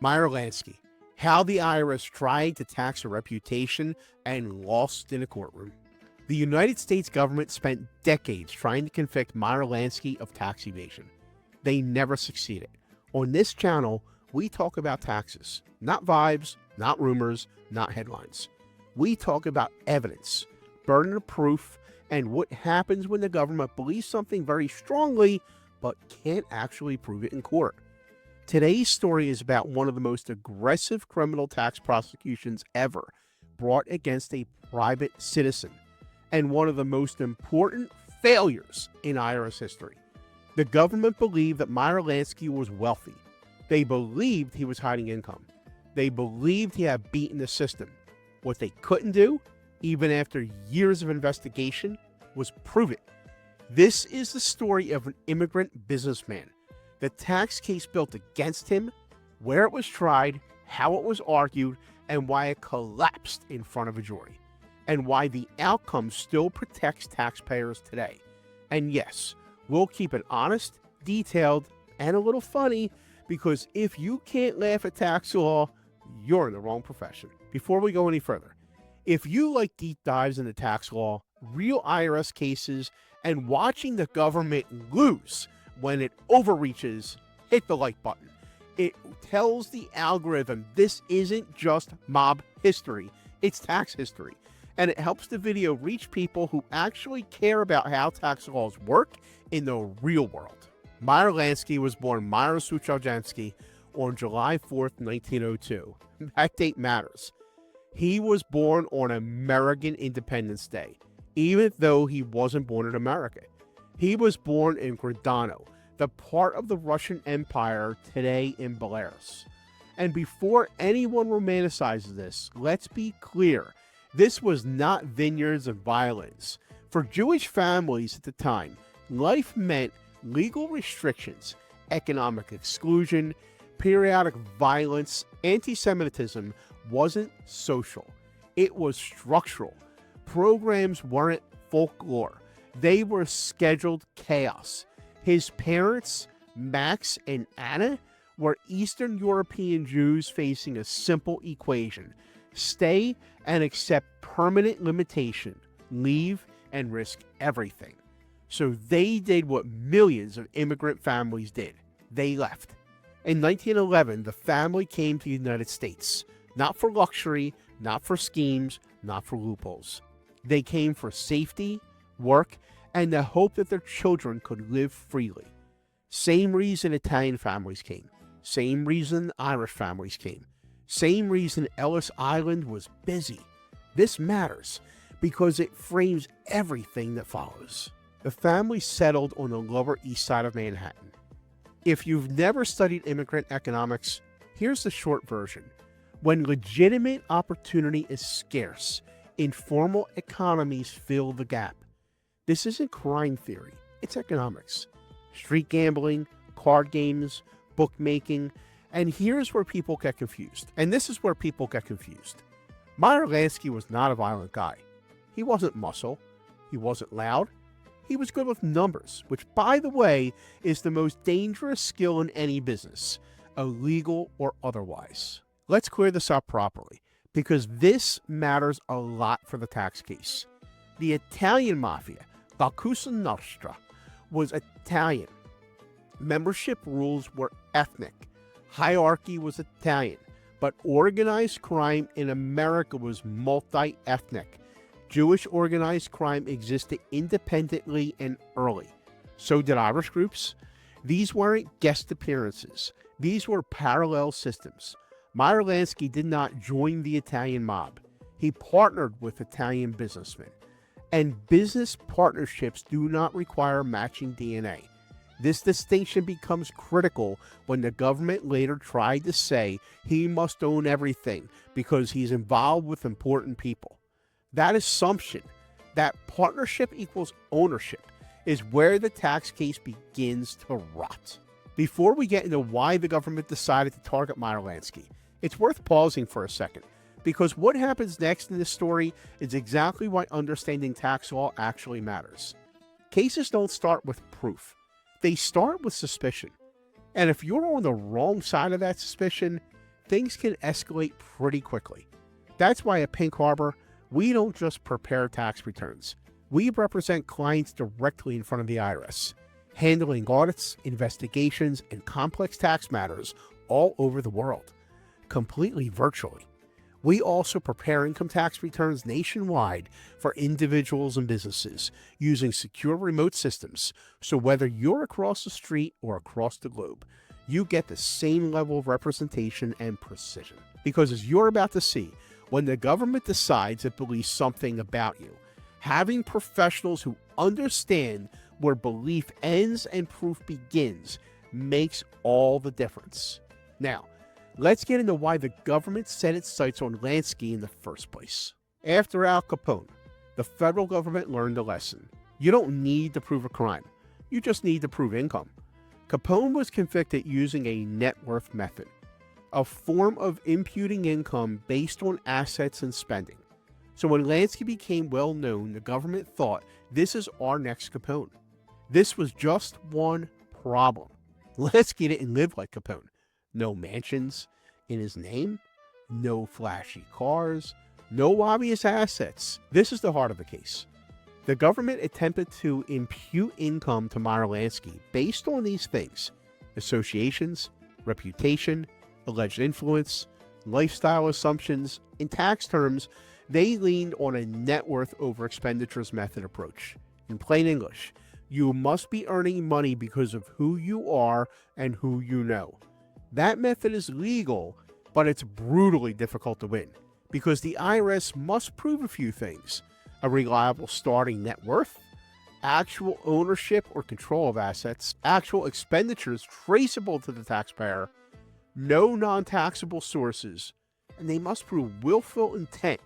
Meyer Lansky, how the IRS tried to tax a reputation and lost in a courtroom. The United States government spent decades trying to convict Meyer Lansky of tax evasion. They never succeeded. On this channel, we talk about taxes, not vibes, not rumors, not headlines. We talk about evidence, burden of proof, and what happens when the government believes something very strongly but can't actually prove it in court. Today's story is about one of the most aggressive criminal tax prosecutions ever brought against a private citizen, and one of the most important failures in IRS history. The government believed that Meyer Lansky was wealthy. They believed he was hiding income. They believed he had beaten the system. What they couldn't do, even after years of investigation, was prove it. This is the story of an immigrant businessman, the tax case built against him, where it was tried, how it was argued, and why it collapsed in front of a jury, and why the outcome still protects taxpayers today. And yes, we'll keep it honest, detailed, and a little funny, because if you can't laugh at tax law, you're in the wrong profession. Before we go any further, if you like deep dives into tax law, real IRS cases, and watching the government lose when it overreaches, hit the like button. It tells the algorithm this isn't just mob history, it's tax history. And it helps the video reach people who actually care about how tax laws work in the real world. Meyer Lansky was born Meyer Suchojansky on July 4th, 1902. That date matters. He was born on American Independence Day, even though he wasn't born in America. He was born in Grodno, the part of the Russian Empire today in Belarus. And before anyone romanticizes this, let's be clear, this was not vineyards of violence. For Jewish families at the time, life meant legal restrictions, economic exclusion, periodic violence. Anti-Semitism wasn't social, it was structural. Programs weren't folklore, they were scheduled chaos. His parents, Max and Anna, were Eastern European Jews facing a simple equation: stay and accept permanent limitation, leave and risk everything. So they did what millions of immigrant families did. They left. In 1911, the family came to the United States, not for luxury, not for schemes, not for loopholes. They came for safety, work, and the hope that their children could live freely. Same reason Italian families came. Same reason Irish families came. Same reason Ellis Island was busy. This matters because it frames everything that follows. The family settled on the Lower East Side of Manhattan. If you've never studied immigrant economics, here's the short version. When legitimate opportunity is scarce, informal economies fill the gap. This isn't crime theory, it's economics. Street gambling, card games, bookmaking, and here's where people get confused. And this is where people get confused. Meyer Lansky was not a violent guy. He wasn't muscle. He wasn't loud. He was good with numbers, which, by the way, is the most dangerous skill in any business, illegal or otherwise. Let's clear this up properly, because this matters a lot for the tax case. The Italian mafia, La Cosa Nostra, was Italian. Membership rules were ethnic. Hierarchy was Italian. But organized crime in America was multi-ethnic. Jewish organized crime existed independently and early. So did Irish groups. These weren't guest appearances. These were parallel systems. Meyer Lansky did not join the Italian mob. He partnered with Italian businessmen. And business partnerships do not require matching DNA. This distinction becomes critical when the government later tried to say he must own everything because he's involved with important people. That assumption, that partnership equals ownership, is where the tax case begins to rot. Before we get into why the government decided to target Meyer Lansky, it's worth pausing for a second, because what happens next in this story is exactly why understanding tax law actually matters. Cases don't start with proof. They start with suspicion. And if you're on the wrong side of that suspicion, things can escalate pretty quickly. That's why at Pink Harbor, we don't just prepare tax returns. We represent clients directly in front of the IRS, handling audits, investigations, and complex tax matters all over the world, completely virtually. We also prepare income tax returns nationwide for individuals and businesses using secure remote systems, so whether you're across the street or across the globe, you get the same level of representation and precision. Because as you're about to see, when the government decides it believes something about you, having professionals who understand where belief ends and proof begins makes all the difference. Now, let's get into why the government set its sights on Lansky in the first place. After Al Capone, the federal government learned a lesson. You don't need to prove a crime. You just need to prove income. Capone was convicted using a net worth method, a form of imputing income based on assets and spending. So when Lansky became well known, the government thought, this is our next Capone. This was just one problem. Lansky didn't live like Capone. No mansions in his name, no flashy cars, no obvious assets. This is the heart of the case. The government attempted to impute income to Meyer Lansky based on these things: associations, reputation, alleged influence, lifestyle assumptions. In tax terms, they leaned on a net worth over expenditures method approach. In plain English, you must be earning money because of who you are and who you know. That method is legal, but it's brutally difficult to win because the IRS must prove a few things: a reliable starting net worth, actual ownership or control of assets, actual expenditures traceable to the taxpayer, no non-taxable sources, and they must prove willful intent.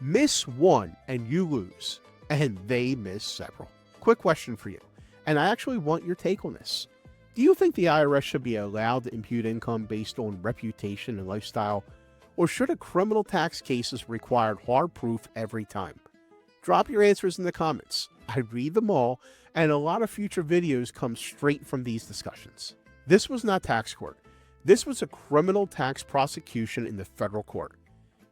Miss one and you lose, and they miss several. Quick question for you, and I actually want your take on this. Do you think the IRS should be allowed to impute income based on reputation and lifestyle, or should a criminal tax cases require hard proof every time? Drop your answers in the comments. I read them all, and a lot of future videos come straight from these discussions. This was not tax court. This was a criminal tax prosecution in the federal court.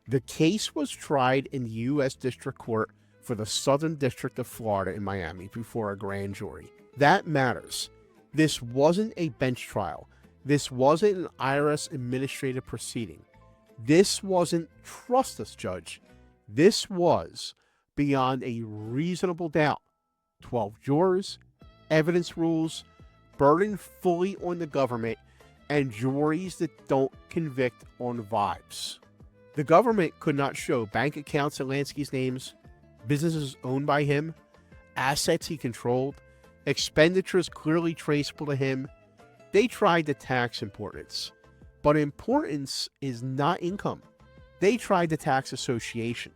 The case was tried in the U.S. District Court for the Southern District of Florida in Miami before a grand jury. That matters. This wasn't a bench trial. This wasn't an IRS administrative proceeding. This wasn't trust us, judge. This was beyond a reasonable doubt. 12 jurors, evidence rules, burden fully on the government, and juries that don't convict on vibes. The government could not show bank accounts in Lansky's names, businesses owned by him, assets he controlled, expenditures clearly traceable to him. They tried to tax importance, but importance is not income. They tried to tax association,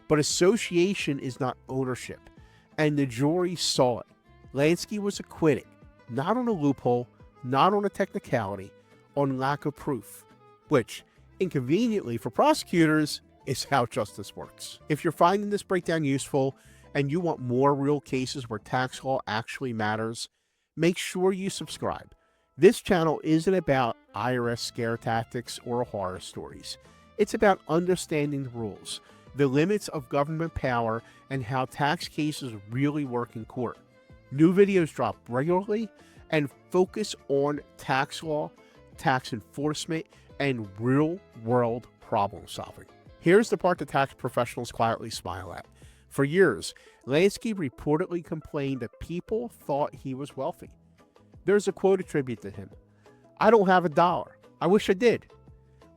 but association is not ownership, and the jury saw it. Lansky was acquitted, not on a loophole, not on a technicality, on lack of proof, which, inconveniently for prosecutors, is how justice works. If you're finding this breakdown useful and you want more real cases where tax law actually matters, make sure you subscribe. This channel isn't about IRS scare tactics or horror stories. It's about understanding the rules, the limits of government power, and how tax cases really work in court. New videos drop regularly and focus on tax law, tax enforcement, and real-world problem solving. Here's the part that tax professionals quietly smile at. For years, Lansky reportedly complained that people thought he was wealthy. There's a quote attributed to him: "I don't have $1. I wish I did."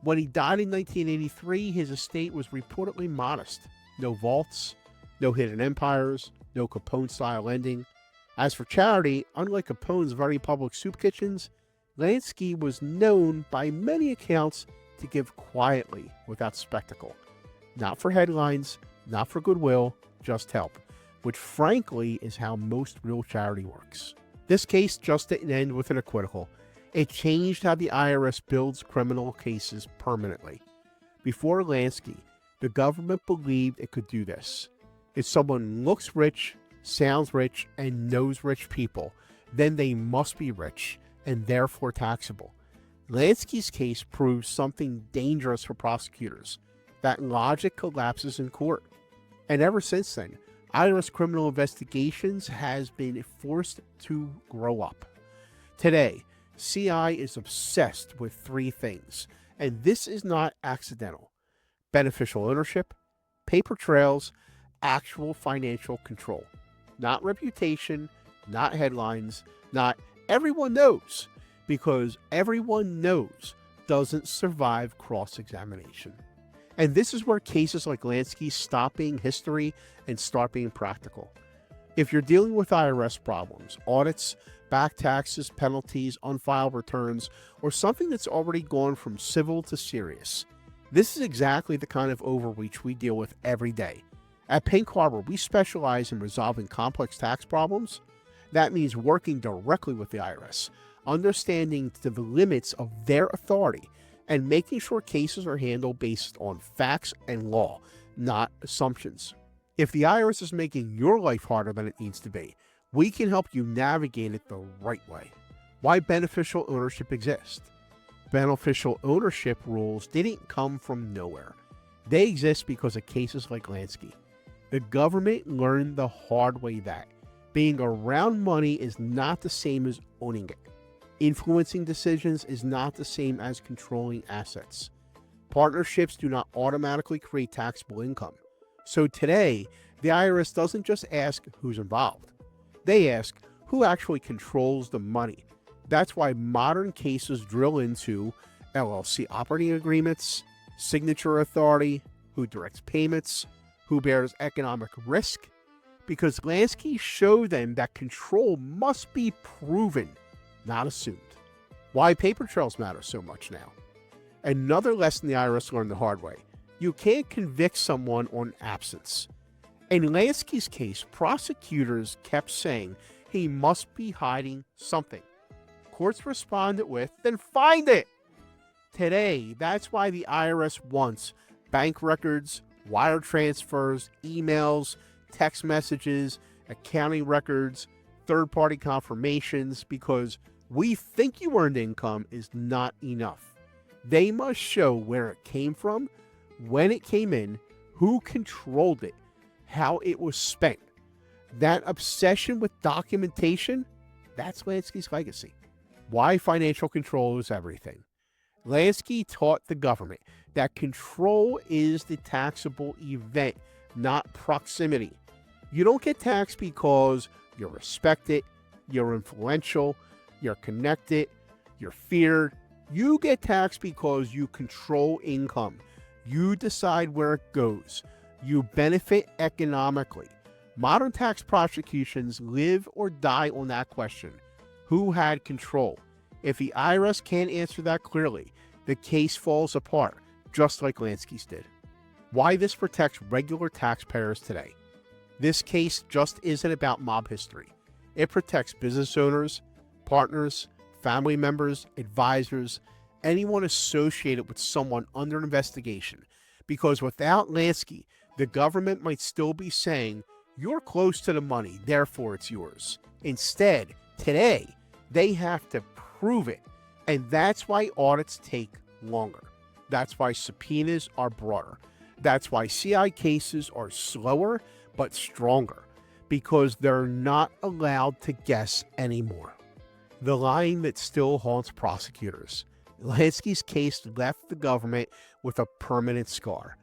When he died in 1983, his estate was reportedly modest. No vaults, no hidden empires, no Capone-style lending. As for charity, unlike Capone's very public soup kitchens, Lansky was known by many accounts to give quietly without spectacle. Not for headlines, not for goodwill, just help, which frankly is how most real charity works. This case just didn't end with an acquittal. It changed how the IRS builds criminal cases permanently. Before Lansky, the government believed it could do this. If someone looks rich, sounds rich, and knows rich people, then they must be rich and therefore taxable. Lansky's case proves something dangerous for prosecutors, that logic collapses in court. And ever since then, IRS criminal investigations has been forced to grow up. Today, CI is obsessed with three things, and this is not accidental: beneficial ownership, paper trails, actual financial control. Not reputation, not headlines, not everyone knows, because everyone knows doesn't survive cross-examination. And this is where cases like Lansky stop being history and start being practical. If you're dealing with IRS problems, audits, back taxes, penalties, unfiled returns, or something that's already gone from civil to serious, this is exactly the kind of overreach we deal with every day. At Pink Harbor, we specialize in resolving complex tax problems. That means working directly with the IRS, understanding the limits of their authority, and making sure cases are handled based on facts and law, not assumptions. If the IRS is making your life harder than it needs to be, we can help you navigate it the right way. Why beneficial ownership exists? Beneficial ownership rules didn't come from nowhere. They exist because of cases like Lansky. The government learned the hard way that being around money is not the same as owning it. Influencing decisions is not the same as controlling assets. Partnerships do not automatically create taxable income. So today, the IRS doesn't just ask who's involved. They ask who actually controls the money. That's why modern cases drill into LLC operating agreements, signature authority, who directs payments, who bears economic risk, because Lansky showed them that control must be proven, not assumed. Why paper trails matter so much now. Another lesson the IRS learned the hard way: you can't convict someone on absence. In Lansky's case, prosecutors kept saying he must be hiding something. Courts responded with, then find it! Today, that's why the IRS wants bank records, wire transfers, emails, text messages, accounting records, third-party confirmations, because we think you earned income is not enough. They must show where it came from, when it came in, who controlled it, how it was spent. That obsession with documentation, that's Lansky's legacy. Why financial control is everything. Lansky taught the government that control is the taxable event, not proximity. You don't get taxed because you're respected, you're influential, you're connected, you're feared. You get taxed because you control income. You decide where it goes. You benefit economically. Modern tax prosecutions live or die on that question: who had control? If the IRS can't answer that clearly, the case falls apart, just like Lansky's did. Why this protects regular taxpayers today. This case just isn't about mob history. It protects business owners, partners, family members, advisors, anyone associated with someone under investigation. Because without Lansky, the government might still be saying, you're close to the money, therefore it's yours. Instead, today, they have to prove it. And that's why audits take longer. That's why subpoenas are broader. That's why CI cases are slower but stronger, because they're not allowed to guess anymore. The line that still haunts prosecutors. Lansky's case left the government with a permanent scar.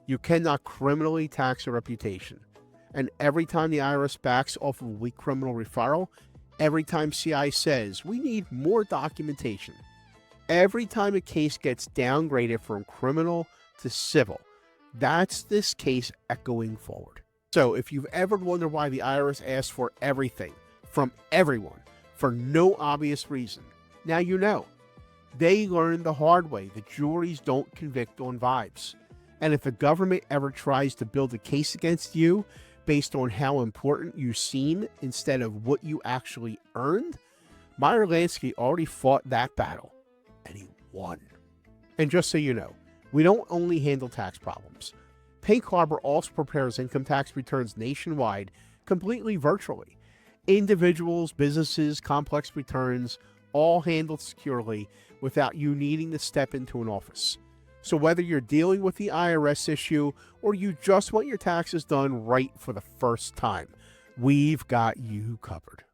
You cannot criminally tax a reputation. And every time the IRS backs off of a weak criminal referral, every time CI says, we need more documentation, every time a case gets downgraded from criminal to civil, that's this case echoing forward. So if you've ever wondered why the IRS asks for everything from everyone for no obvious reason, now you know. They learned the hard way that juries don't convict on vibes. And if the government ever tries to build a case against you based on how important you seem instead of what you actually earned, Meyer Lansky already fought that battle, and he won. And just so you know, we don't only handle tax problems. Pink Harbor also prepares income tax returns nationwide, completely virtually. Individuals, businesses, complex returns, all handled securely without you needing to step into an office. So whether you're dealing with the IRS issue or you just want your taxes done right for the first time, we've got you covered.